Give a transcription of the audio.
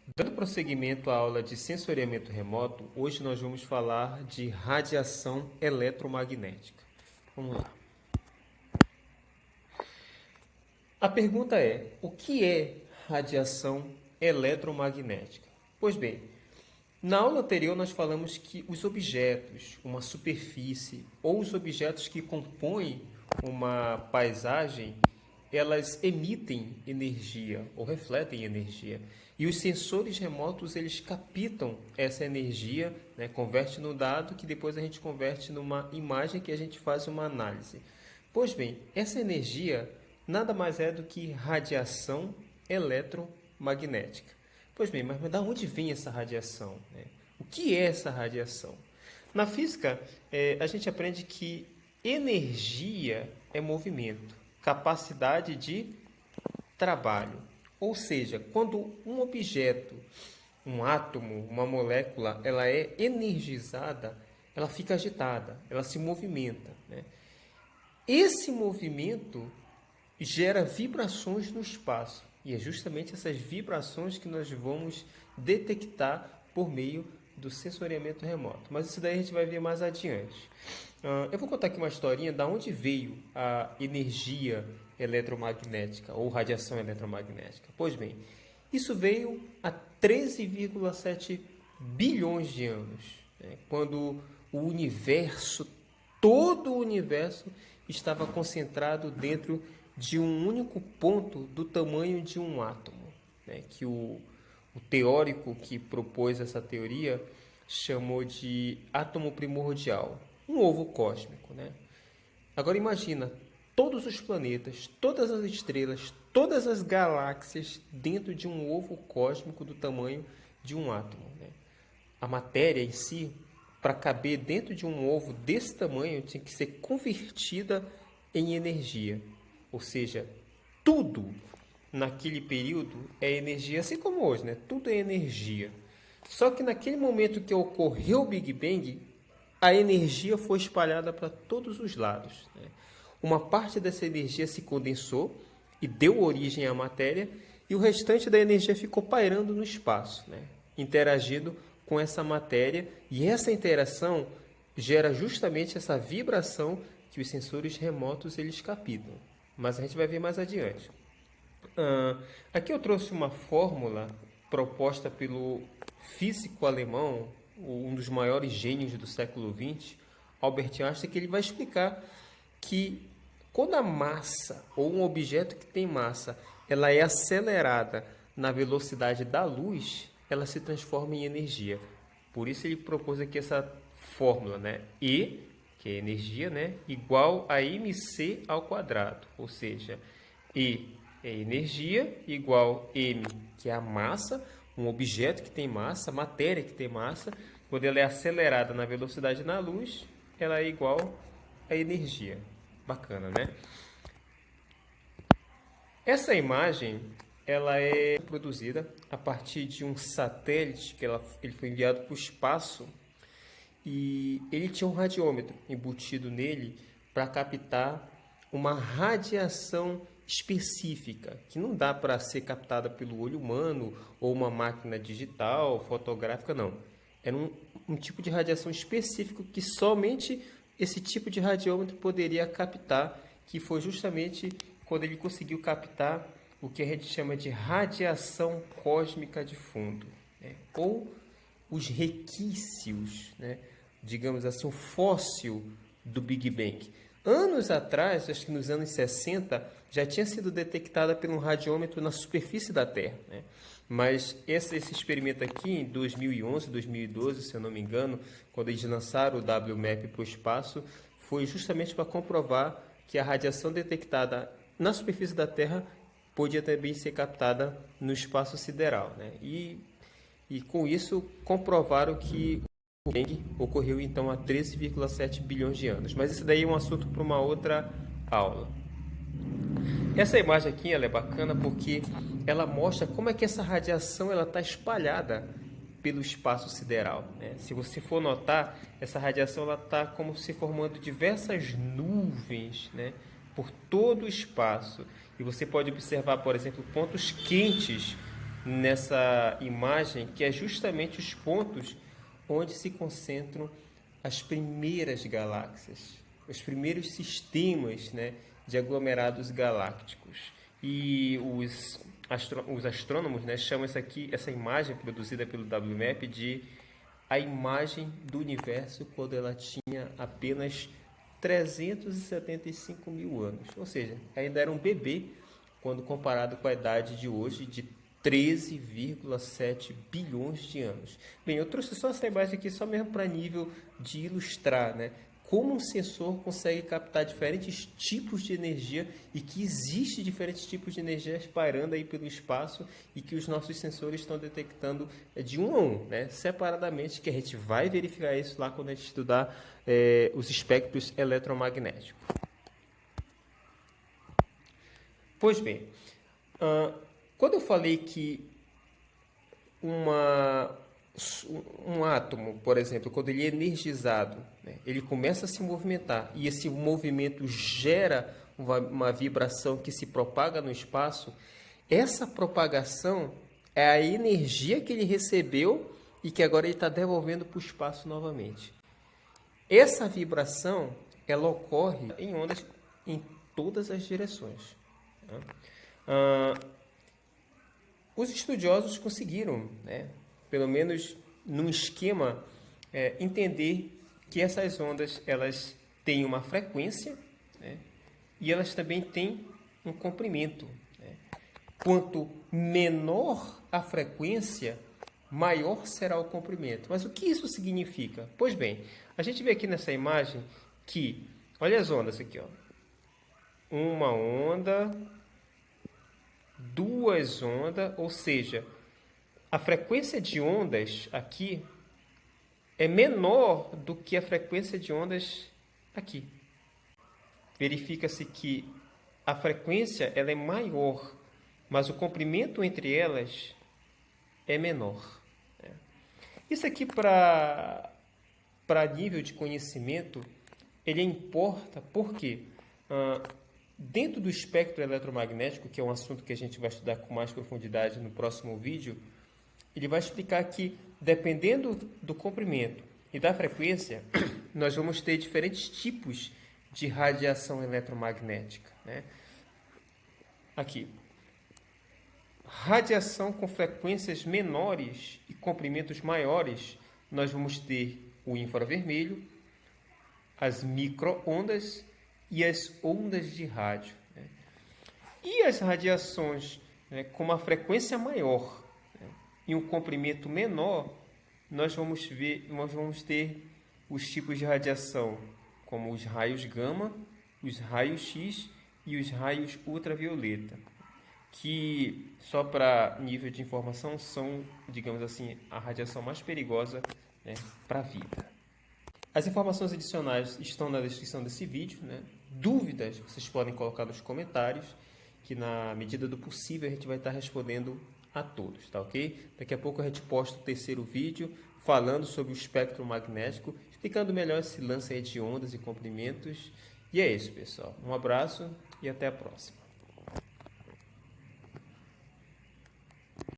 Dando prosseguimento à aula de sensoriamento remoto, hoje nós vamos falar de radiação eletromagnética. Vamos lá. A pergunta é: o que é radiação eletromagnética? Pois bem, na aula anterior nós falamos que os objetos, uma superfície ou os objetos que compõem uma paisagem, elas emitem energia ou refletem energia. E os sensores remotos, eles captam essa energia, né, converte no dado que depois a gente converte numa imagem que a gente faz uma análise. Pois bem, essa energia nada mais é do que radiação eletromagnética. Pois bem, mas de onde vem essa radiação, né? O que é essa radiação? Na física, a gente aprende que energia é movimento, capacidade de trabalho. Ou seja, quando um objeto, um átomo, uma molécula, ela é energizada, ela fica agitada, ela se movimenta, né? Esse movimento gera vibrações no espaço. E é justamente essas vibrações que nós vamos detectar por meio do sensoriamento remoto. Mas isso daí a gente vai ver mais adiante. Eu vou contar aqui uma historinha de onde veio a energia eletromagnética ou radiação eletromagnética. Pois bem, isso veio há 13,7 bilhões de anos, né, quando o universo, todo o universo, estava concentrado dentro de um único ponto do tamanho de um átomo, né, que o teórico que propôs essa teoria chamou de átomo primordial, um ovo cósmico, né? Agora imagina todos os planetas, todas as estrelas, todas as galáxias dentro de um ovo cósmico do tamanho de um átomo, né? A matéria em si, para caber dentro de um ovo desse tamanho, tinha que ser convertida em energia. Ou seja, tudo naquele período é energia, assim como hoje, né? Tudo é energia. Só que naquele momento que ocorreu o Big Bang, a energia foi espalhada para todos os lados, né? Uma parte dessa energia se condensou e deu origem à matéria, e o restante da energia ficou pairando no espaço, né, interagindo com essa matéria, e essa interação gera justamente essa vibração que os sensores remotos eles captam. Mas a gente vai ver mais adiante. Aqui eu trouxe uma fórmula proposta pelo físico alemão, um dos maiores gênios do século XX, Albert Einstein, que ele vai explicar que quando a massa ou um objeto que tem massa, ela é acelerada na velocidade da luz, ela se transforma em energia. Por isso ele propôs aqui essa fórmula, né? E, que é energia, né, igual a mc ao quadrado, ou seja, E é energia igual m, que é a massa, um objeto que tem massa, matéria que tem massa, quando ela é acelerada na velocidade da luz, ela é igual a energia. Bacana, né? Essa imagem ela é produzida a partir de um satélite que ele foi enviado para o espaço, e ele tinha um radiômetro embutido nele para captar uma radiação específica que não dá para ser captada pelo olho humano ou uma máquina digital, fotográfica, não. Era um tipo de radiação específico que somente esse tipo de radiômetro poderia captar, que foi justamente quando ele conseguiu captar o que a gente chama de radiação cósmica de fundo, né, ou os requícios, né, digamos assim, o fóssil do Big Bang. Anos atrás, acho que nos anos 60, já tinha sido detectada por um radiômetro na superfície da Terra, né? Mas esse experimento aqui, em 2011, 2012, se eu não me engano, quando eles lançaram o WMAP para o espaço, foi justamente para comprovar que a radiação detectada na superfície da Terra podia também ser captada no espaço sideral, né? E com isso comprovaram que o Big Bang ocorreu então há 13,7 bilhões de anos. Mas isso daí é um assunto para uma outra aula. Essa imagem aqui ela é bacana porque ela mostra como é que essa radiação ela está espalhada pelo espaço sideral, né? Se você for notar, essa radiação ela está como se formando diversas nuvens, né, por todo o espaço. E você pode observar, por exemplo, pontos quentes nessa imagem, que é justamente os pontos onde se concentram as primeiras galáxias, os primeiros sistemas, né, de aglomerados galácticos. E os astrônomos, né, chamam essa imagem produzida pelo WMAP de a imagem do universo quando ela tinha apenas 375 mil anos. Ou seja, ainda era um bebê quando comparado com a idade de hoje de 13,7 bilhões de anos. Bem, eu trouxe só essa imagem aqui só mesmo para nível de ilustrar, né, como um sensor consegue captar diferentes tipos de energia e que existe diferentes tipos de energia pairando aí pelo espaço e que os nossos sensores estão detectando de um a um, né, separadamente, que a gente vai verificar isso lá quando a gente estudar os espectros eletromagnéticos. Pois bem, quando eu falei que um átomo, por exemplo, quando ele é energizado, né, ele começa a se movimentar e esse movimento gera uma vibração que se propaga no espaço, essa propagação é a energia que ele recebeu e que agora ele está devolvendo para o espaço novamente. Essa vibração, ela ocorre em ondas em todas as direções. Os estudiosos conseguiram, né, pelo menos num esquema, entender que essas ondas elas têm uma frequência, né, e elas também têm um comprimento. Né? Quanto menor a frequência, maior será o comprimento. Mas o que isso significa? Pois bem, a gente vê aqui nessa imagem que, olha as ondas aqui, ó. Uma onda, duas ondas, ou seja, a frequência de ondas aqui é menor do que a frequência de ondas aqui. Verifica-se que a frequência ela é maior, mas o comprimento entre elas é menor. Isso aqui para nível de conhecimento, ele importa porque dentro do espectro eletromagnético, que é um assunto que a gente vai estudar com mais profundidade no próximo vídeo, ele vai explicar que, dependendo do comprimento e da frequência, nós vamos ter diferentes tipos de radiação eletromagnética. Né? Aqui. Radiação com frequências menores e comprimentos maiores, nós vamos ter o infravermelho, as micro-ondas e as ondas de rádio. Né? E as radiações, né, com uma frequência maior, né, e um comprimento menor, nós vamos ter os tipos de radiação, como os raios gama, os raios X e os raios ultravioleta, que, só para nível de informação, são, digamos assim, a radiação mais perigosa, né, para a vida. As informações adicionais estão na descrição desse vídeo. Né? Dúvidas vocês podem colocar nos comentários, que na medida do possível a gente vai estar respondendo a todos, tá ok? Daqui a pouco a gente posta o terceiro vídeo falando sobre o espectro magnético, explicando melhor esse lance aí de ondas e comprimentos. E é isso, pessoal. Um abraço e até a próxima.